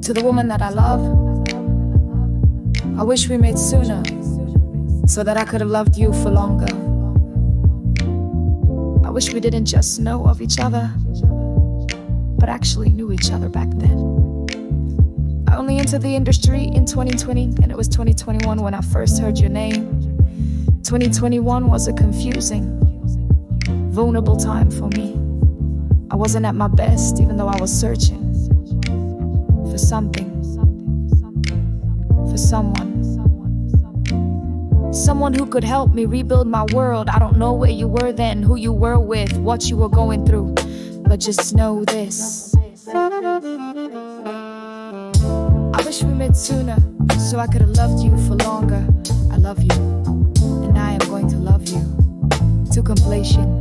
To the woman that I love, I wish we met sooner, so that I could have loved you for longer. I wish we didn't just know of each other, but actually knew each other back then. I only entered the industry in 2020, and it was 2021 when I first heard your name. 2021 was a confusing, vulnerable time for me. I wasn't at my best, even though I was searching for something, for someone who could help me rebuild my world. I don't know where you were then, who you were with, what you were going through, but just know this: I wish we met sooner, so I could have loved you for longer. I love you, and I am going to love you to completion.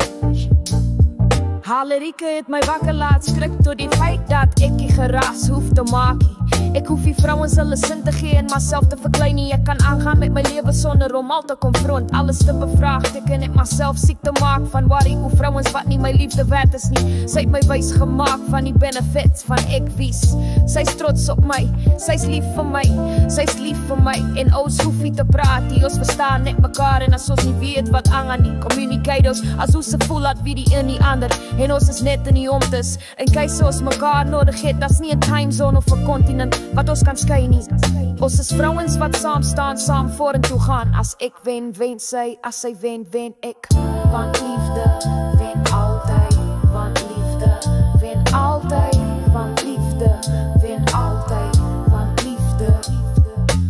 Halerike het my wakker laat skrik tot die feit dat ek die geraas hoef te maak nie. Ek hoef die vrouens hulle sin te gee en myself te verklein nie. Ek kan aangaan met my lewe sonder om al te konfront, alles te bevraagteken en myself siek te maak van worry oor vrouens wat nie my liefde werd is nie. Sy het my wys gemaak van die benefits van ek wies. Sy's trots op my, sy's lief vir my, sy's lief vir my. En ons hoef nie te praat nie, ons verstaan net mekaar. En as ons nie weet wat aangaan nie, communicate ons as hoe se voel dat wie die een die ander. En ons is net in die omtes, in case ons mekaar nodig het. Dat's nie 'n time zone of 'n continent wat ons kan skei nie. Ons is vrouens wat saam staan, saam vorentoe gaan. As ek wen, wen sy, as sy wen, wen ek. Want liefde wen altyd, want liefde wen altyd, want liefde wen altyd, want liefde.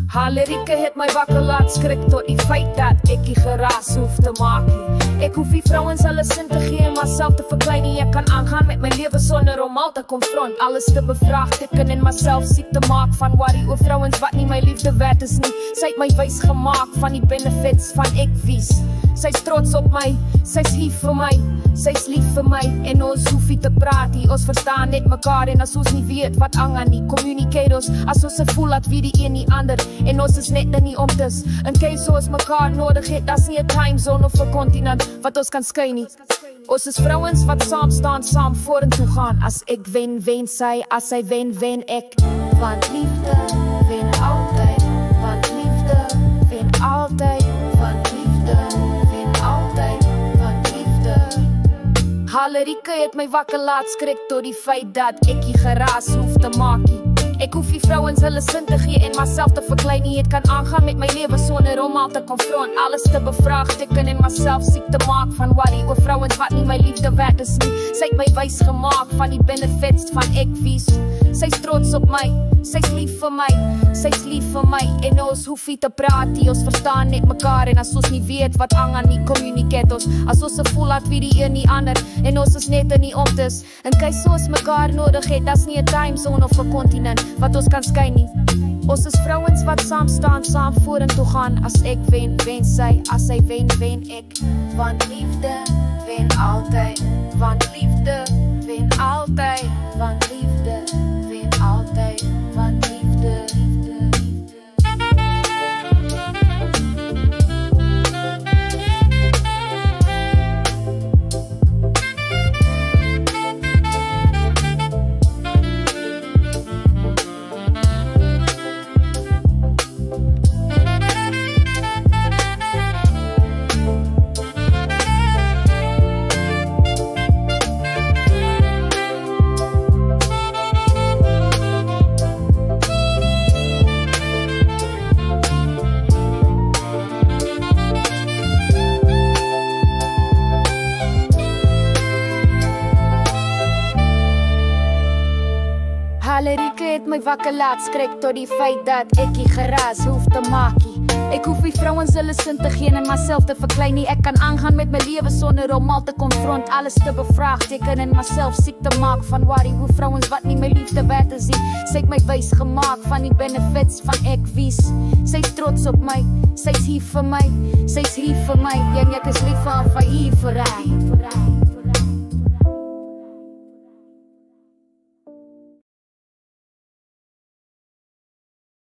Halerike het my wakker laat skrik tot die feit dat ek die geraas hoef te maak nie. Ek hoef die vrouens hulle sin te gee en myself te verklein nie. Ek kan aangaan met my lewe sonder om al te konfront, alles te bevraagteken en myself siek te maak van worry oor vrouens wat nie my liefde werd is nie. Sy het my wys gemaak van die benefits van ek wies. Sy's trots op my, sy's lief vir my, sy's lief vir my. En ons hoef nie te praat nie, ons verstaan net mekaar. En as ons nie weet wat aangaan nie, communicate ons as ons se voel dat wie die een die ander. En ons is net in die omtes, in case ons mekaar nodig het. Dat's nie 'n time zone of 'n continent wat ons kan skei nie. Ons is vrouens wat saam staan, saam vorentoe gaan. As ek wen, wen sy, as sy wen, wen ek. Want liefde wen altyd, want liefde wen altyd, want liefde wen altyd, want liefde. Halerike het my wakker laat skrik tot die feit dat ek die geraas hoef te maak nie. Ek hoef die vrouens hulle sin te gee en myself te verklein nie. Ek kan aangaan met my lewe sonder om al te konfront, alles te bevraagteken en myself siek te maak van worry oor vrouens wat nie my liefde werd is nie. Sy het my wys gemaak van die benefits van ek wies. Sy's trots op my, sy's lief vir my, sy's lief vir my. En ons hoef nie te praat nie, ons verstaan net mekaar. En as ons nie weet wat aangaan nie, communicate ons as ons se voel dat wie die een die ander. En ons is net in die omtes, in case ons mekaar nodig het. Dat's nie 'n time zone of 'n continent wat ons kan skei nie. Ons is vrouens wat saam staan, saam vorentoe gaan. As ek wen, wen sy, as sy wen, wen ek. Want liefde wen altyd, want liefde wen altyd, want liefde wen altyd, want liefde. Halerike het my wakker laat skrik tot die feit dat ek die geraas hoef te maak nie. Ek hoef die vrouens hulle sin te gee en myself te verklein nie. Ek kan aangaan met my lewe sonder om al te konfront, alles te bevraagteken en myself siek te maak van worry oor vrouens wat nie my liefde werd is nie. Sy het my wys gemaak van die benefits van ek wies. Sy's trots op my, sy's lief vir my, sy's lief vir my. En ek is lief vir haar, vir hy.